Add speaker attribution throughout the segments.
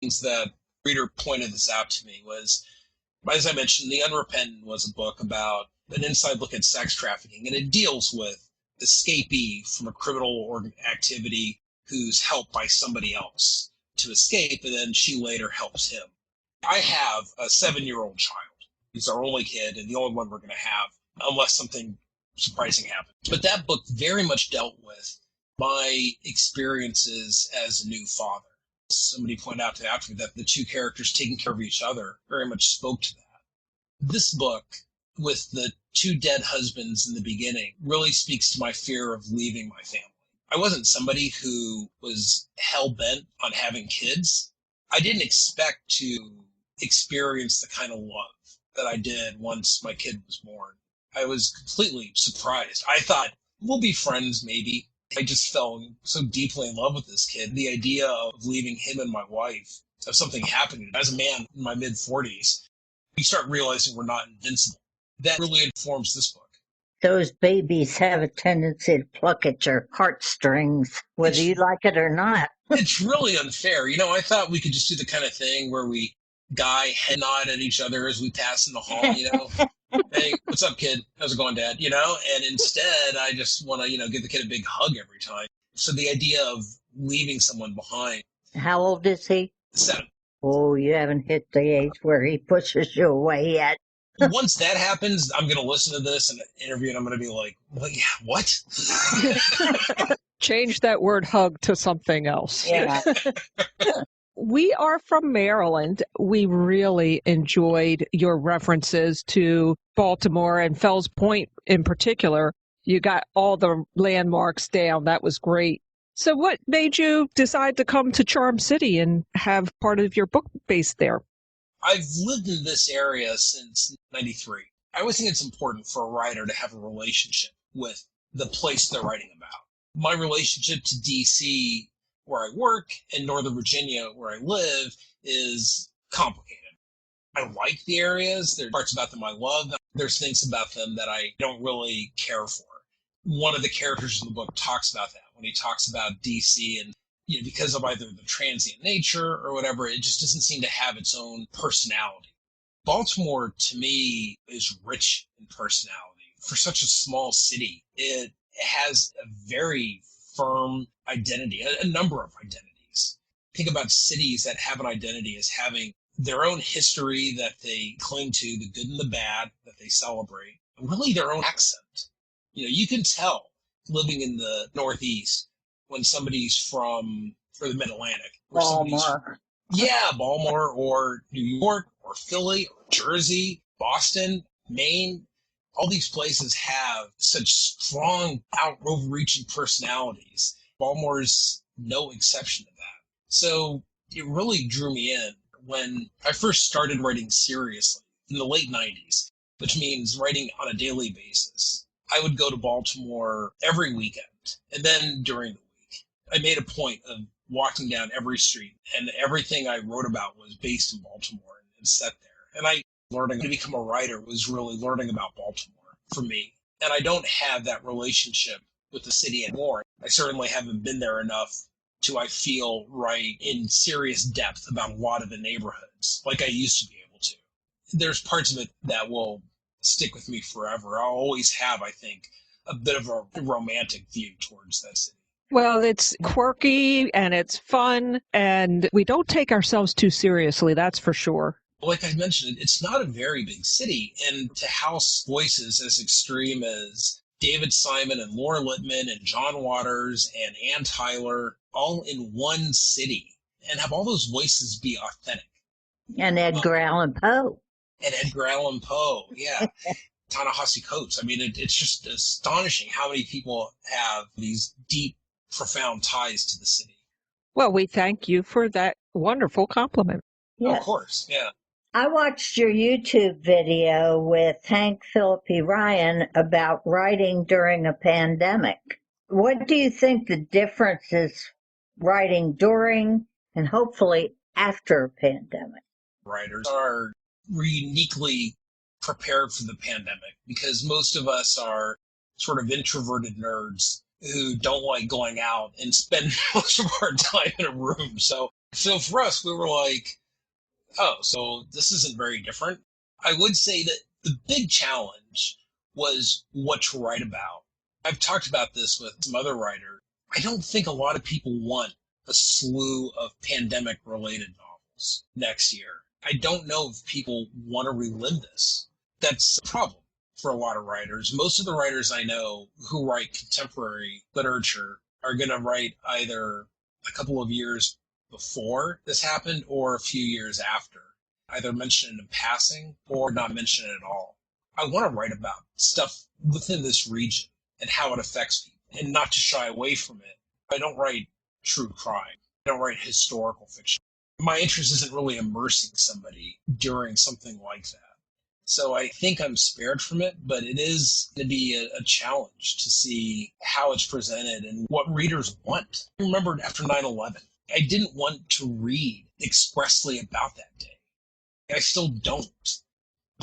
Speaker 1: things that reader pointed this out to me was, as I mentioned, The Unrepentant was a book about an inside look at sex trafficking, and it deals with escapee from a criminal activity who's helped by somebody else to escape, and then she later helps him. I have a 7-year-old child. He's our only kid and the only one we're going to have, unless something surprising happens. But that book very much dealt with my experiences as a new father. Somebody pointed out after me that the two characters taking care of each other very much spoke to that. This book, with the two dead husbands in the beginning, really speaks to my fear of leaving my family. I wasn't somebody who was hell-bent on having kids. I didn't expect to experience the kind of love that I did once my kid was born. I was completely surprised. I thought, we'll be friends maybe. I just fell so deeply in love with this kid. The idea of leaving him and my wife, of something happening. As a man in my mid-40s, you start realizing we're not invincible. That really informs this book.
Speaker 2: Those babies have a tendency to pluck at your heartstrings, whether you like it or not.
Speaker 1: It's really unfair. I thought we could just do the kind of thing where we head nod at each other as we pass in the hall, Hey, what's up, kid? How's it going, Dad? And instead, I just want to, give the kid a big hug every time. So the idea of leaving someone behind.
Speaker 2: How old is he?
Speaker 1: 7.
Speaker 2: Oh, you haven't hit the age where he pushes you away yet.
Speaker 1: Once that happens, I'm going to listen to this and interview, and I'm going to be like, well, yeah, what?
Speaker 3: Change that word hug to something else.
Speaker 2: Yeah.
Speaker 3: We are from Maryland. We really enjoyed your references to Baltimore and Fells Point in particular. You got all the landmarks down. That was great. So what made you decide to come to Charm City and have part of your book based there?
Speaker 1: I've lived in this area since '93. I always think it's important for a writer to have a relationship with the place they're writing about. My relationship to D.C., where I work, and Northern Virginia, where I live, is complicated. I like the areas. There are parts about them I love. There's things about them that I don't really care for. One of the characters in the book talks about that when he talks about D.C. and because of either the transient nature or whatever, it just doesn't seem to have its own personality. Baltimore, to me, is rich in personality. For such a small city, it has a very firm identity, a number of identities. Think about cities that have an identity as having their own history that they cling to, the good and the bad that they celebrate, and really their own accent. You can tell living in the Northeast when somebody's from the Mid-Atlantic.
Speaker 2: Baltimore.
Speaker 1: Yeah, Baltimore or New York or Philly or Jersey, Boston, Maine. All these places have such strong, overreaching personalities. Baltimore's no exception to that. So it really drew me in when I first started writing seriously in the late 90s, which means writing on a daily basis. I would go to Baltimore every weekend, and then during the week, I made a point of walking down every street, and everything I wrote about was based in Baltimore and set there. And learning to become a writer was really learning about Baltimore for me. And I don't have that relationship with the city anymore. I certainly haven't been there enough to, I feel, write in serious depth about a lot of the neighborhoods like I used to be able to. There's parts of it that will stick with me forever. I'll always have, I think, a bit of a romantic view towards that city.
Speaker 3: Well, it's quirky and it's fun, and we don't take ourselves too seriously, that's for sure.
Speaker 1: Like I mentioned, it's not a very big city, and to house voices as extreme as David Simon and Laura Littman and John Waters and Ann Tyler all in one city and have all those voices be authentic.
Speaker 2: And Edgar Allan Poe.
Speaker 1: And Edgar Allan Poe, yeah. Ta-Nehisi Coates. I mean, it's just astonishing how many people have these deep, profound ties to the city.
Speaker 3: Well, we thank you for that wonderful compliment.
Speaker 2: Yes.
Speaker 1: Of course, yeah.
Speaker 2: I watched your YouTube video with Hank Phillippe Ryan about writing during a pandemic. What do you think the difference is writing during and hopefully after a pandemic?
Speaker 1: Writers are uniquely prepared for the pandemic because most of us are sort of introverted nerds who don't like going out and spend most of our time in a room. So So for us, we were like, oh, so this isn't very different. I would say that the big challenge was what to write about. I've talked about this with some other writers. I don't think a lot of people want a slew of pandemic related novels next year. I don't know if people want to relive this. That's a problem for a lot of writers. Most of the writers I know who write contemporary literature are going to write either a couple of years before this happened or a few years after, either mention it in passing or not mention it at all. I want to write about stuff within this region and how it affects people and not to shy away from it. I don't write true crime. I don't write historical fiction. My interest isn't really immersing somebody during something like that. So I think I'm spared from it, but it is going to be a challenge to see how it's presented and what readers want. I remember after 9/11, I didn't want to read expressly about that day. I still don't.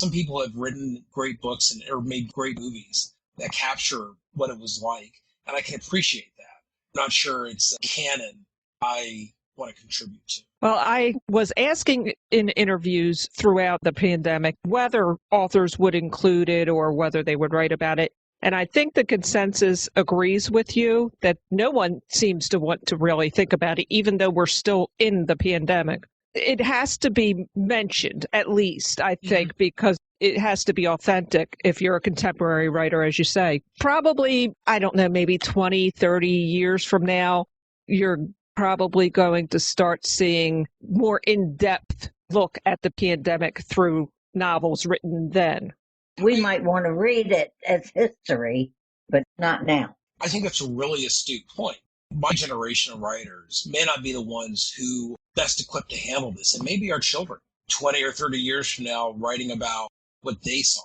Speaker 1: Some people have written great books and or made great movies that capture what it was like, and I can appreciate that. I'm not sure it's a canon I want to contribute to.
Speaker 3: Well, I was asking in interviews throughout the pandemic whether authors would include it or whether they would write about it. And I think the consensus agrees with you that no one seems to want to really think about it, even though we're still in the pandemic. It has to be mentioned, at least, I think, because it has to be authentic if you're a contemporary writer, as you say. Probably, I don't know, maybe 20, 30 years from now, you're probably going to start seeing more in-depth look at the pandemic through novels written then.
Speaker 2: We might want to read it as history, but not now.
Speaker 1: I think that's a really astute point. My generation of writers may not be the ones who best equipped to handle this. And maybe our children, 20 or 30 years from now, writing about what they saw,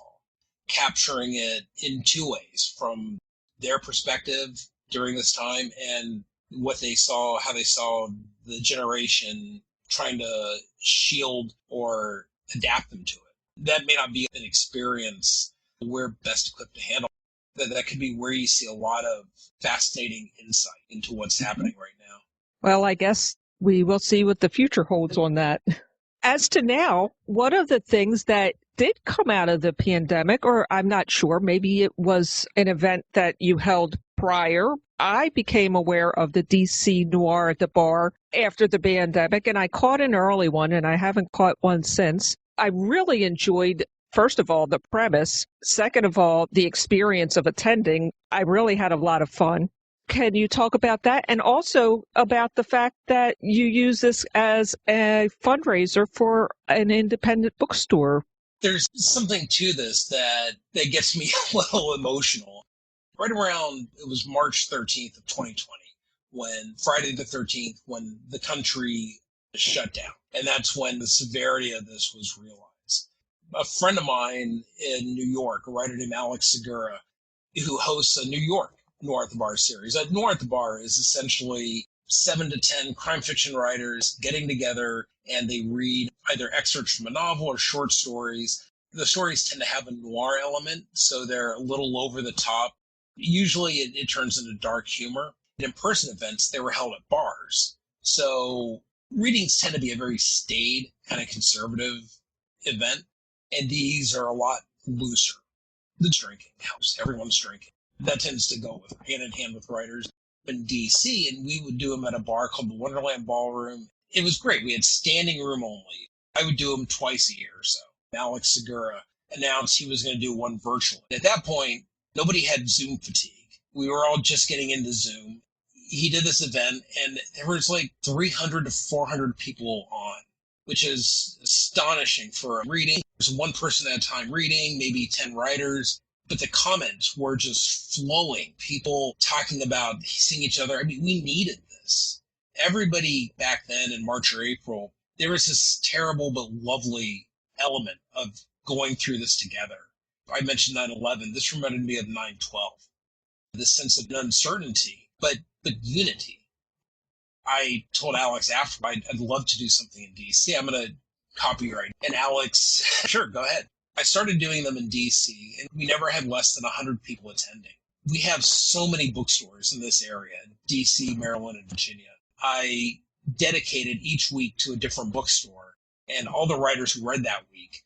Speaker 1: capturing it in two ways, from their perspective during this time and what they saw, how they saw the generation trying to shield or adapt them to it. That may not be an experience we're best equipped to handle. That could be where you see a lot of fascinating insight into what's happening right now.
Speaker 3: Well, I guess we will see what the future holds on that. As to now, one of the things that did come out of the pandemic, or I'm not sure, maybe it was an event that you held prior. I became aware of the DC Noir at the Bar after the pandemic, and I caught an early one, and I haven't caught one since. I really enjoyed, first of all, the premise. Second of all, the experience of attending. I really had a lot of fun. Can you talk about that? And also about the fact that you use this as a fundraiser for an independent bookstore.
Speaker 1: There's something to this that gets me a little emotional. Right around, it was March 13th of 2020, when Friday the 13th, when the country shut down. And that's when the severity of this was realized. A friend of mine in New York, a writer named Alex Segura, who hosts a New York Noir at the Bar series. Noir at the Bar is essentially 7 to 10 crime fiction writers getting together, and they read either excerpts from a novel or short stories. The stories tend to have a noir element, so they're a little over the top. Usually it turns into dark humor. In-person events, they were held at bars. So readings tend to be a very staid, kind of conservative event, and these are a lot looser. The drinking helps. Everyone's drinking. That tends to go with hand in hand with writers in DC, and we would do them at a bar called the Wonderland Ballroom. It was great. We had standing room only. I would do them twice a year or so. Alex Segura announced he was going to do one virtually. At that point, nobody had Zoom fatigue. We were all just getting into Zoom. He did this event, and there was like 300 to 400 people on, which is astonishing for a reading. There's one person at a time reading, maybe 10 writers. But the comments were just flowing. People talking about seeing each other. I mean, we needed this. Everybody back then in March or April, there was this terrible but lovely element of going through this together. I mentioned 9/11. This reminded me of 9/12. This sense of uncertainty, but unity. I told Alex after, I'd love to do something in DC. I'm going to copyright. And Alex, sure, go ahead. I started doing them in DC, and we never had less than 100 people attending. We have so many bookstores in this area, DC, Maryland, and Virginia. I dedicated each week to a different bookstore. And all the writers who read that week,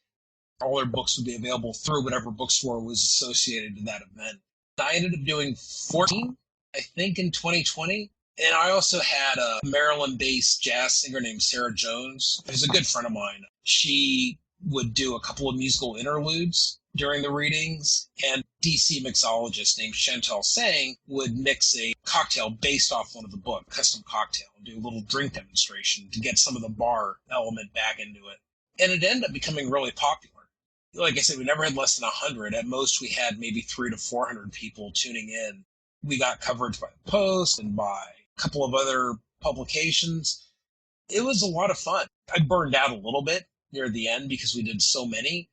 Speaker 1: all their books would be available through whatever bookstore was associated to that event. I ended up doing 14, I think, in 2020. And I also had a Maryland-based jazz singer named Sarah Jones, who's a good friend of mine. She would do a couple of musical interludes during the readings, and DC mixologist named Chantal Sang would mix a cocktail based off one of the book, custom cocktail, and do a little drink demonstration to get some of the bar element back into it. And it ended up becoming really popular. Like I said, we never had less than 100. At most, we had maybe 300 to 400 people tuning in. We got coverage by the Post and by a couple of other publications. It was a lot of fun. I burned out a little bit near the end because we did so many.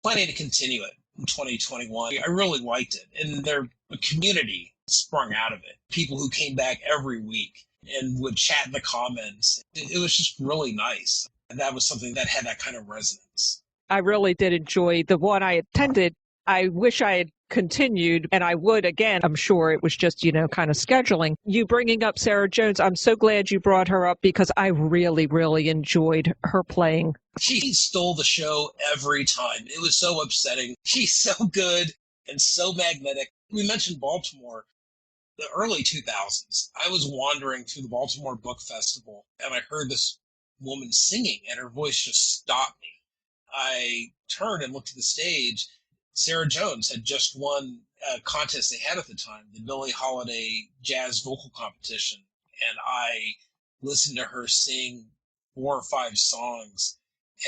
Speaker 1: Planning to continue it in 2021. I really liked it. And a community sprung out of it. People who came back every week and would chat in the comments. It was just really nice. And that was something that had that kind of resonance.
Speaker 3: I really did enjoy the one I attended. I wish I had continued, and I would again. I'm sure it was just, kind of scheduling. You bringing up Sarah Jones, I'm so glad you brought her up because I really, really enjoyed her playing.
Speaker 1: She stole the show every time. It was so upsetting. She's so good and so magnetic. We mentioned Baltimore, the early 2000s. I was wandering through the Baltimore Book Festival, and I heard this woman singing, and her voice just stopped me. I turned and looked at the stage. Sarah Jones had just won a contest they had at the time, the Billie Holiday Jazz Vocal Competition. And I listened to her sing 4 or 5 songs.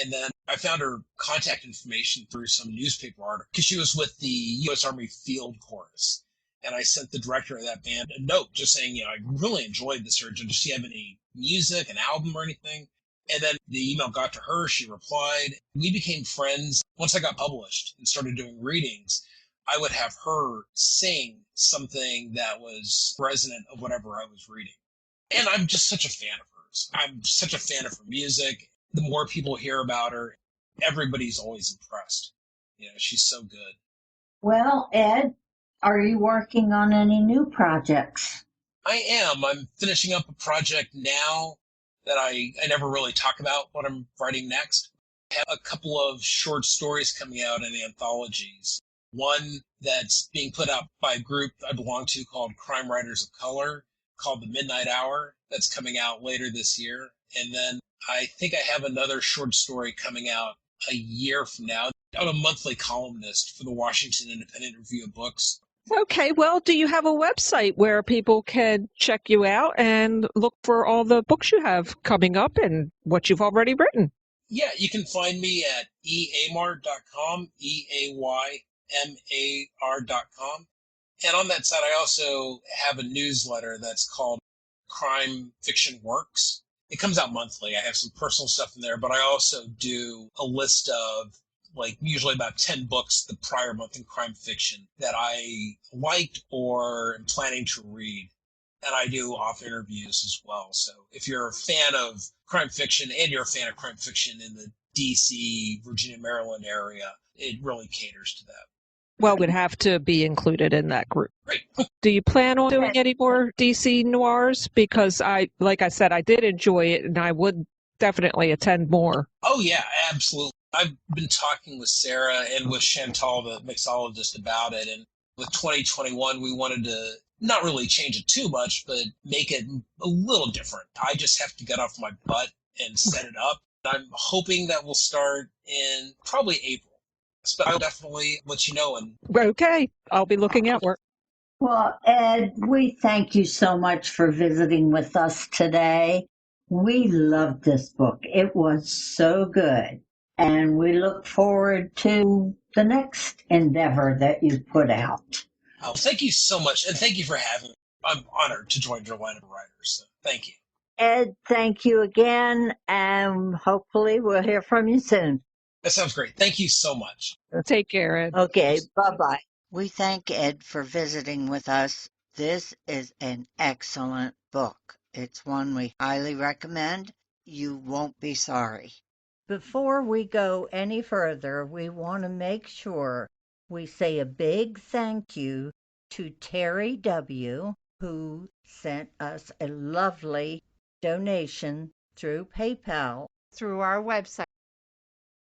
Speaker 1: And then I found her contact information through some newspaper article because she was with the U.S. Army Field Chorus. And I sent the director of that band a note just saying, I really enjoyed this. Does she have any music, an album or anything? And then the email got to her. She replied. We became friends. Once I got published and started doing readings, I would have her sing something that was resonant of whatever I was reading. And I'm just such a fan of hers. I'm such a fan of her music. The more people hear about her, everybody's always impressed. She's so good.
Speaker 2: Well, Ed, are you working on any new projects?
Speaker 1: I am. I'm finishing up a project now that I never really talk about what I'm writing next. I have a couple of short stories coming out in anthologies. One that's being put out by a group I belong to called Crime Writers of Color, called The Midnight Hour, that's coming out later this year. And then I think I have another short story coming out a year from now. I'm a monthly columnist for the Washington Independent Review of Books.
Speaker 3: Okay, well, do you have a website where people can check you out and look for all the books you have coming up and what you've already written?
Speaker 1: Yeah, you can find me at eaymar.com, eaymar.com. And on that site, I also have a newsletter that's called Crime Fiction Works. It comes out monthly. I have some personal stuff in there, but I also do a list of usually about 10 books the prior month in crime fiction that I liked or am planning to read. And I do off interviews as well. So if you're a fan of crime fiction and you're a fan of crime fiction in the DC, Virginia, Maryland area, it really caters to that.
Speaker 3: Well, would have to be included in that group.
Speaker 1: Great.
Speaker 3: Do you plan on doing any more DC noirs? Because like I said, I did enjoy it and I would definitely attend more.
Speaker 1: Oh yeah, absolutely. I've been talking with Sarah and with Chantal, the mixologist, about it. And with 2021, we wanted to not really change it too much, but make it a little different. I just have to get off my butt and set it up. I'm hoping that we'll start in probably April. But I'll definitely let you know.
Speaker 3: Okay, I'll be looking out for it.
Speaker 2: Well, Ed, we thank you so much for visiting with us today. We loved this book. It was so good. And we look forward to the next endeavor that you put out.
Speaker 1: Oh, thank you so much. And thank you for having me. I'm honored to join your line of writers. So thank you.
Speaker 2: Ed, thank you again. And hopefully we'll hear from you soon.
Speaker 1: That sounds great. Thank you so much.
Speaker 3: Take care, Ed.
Speaker 2: Okay, bye-bye.
Speaker 4: We thank Ed for visiting with us. This is an excellent book. It's one we highly recommend. You won't be sorry. Before we go any further, we want to make sure we say a big thank you to Terry W., who sent us a lovely donation through PayPal through our website.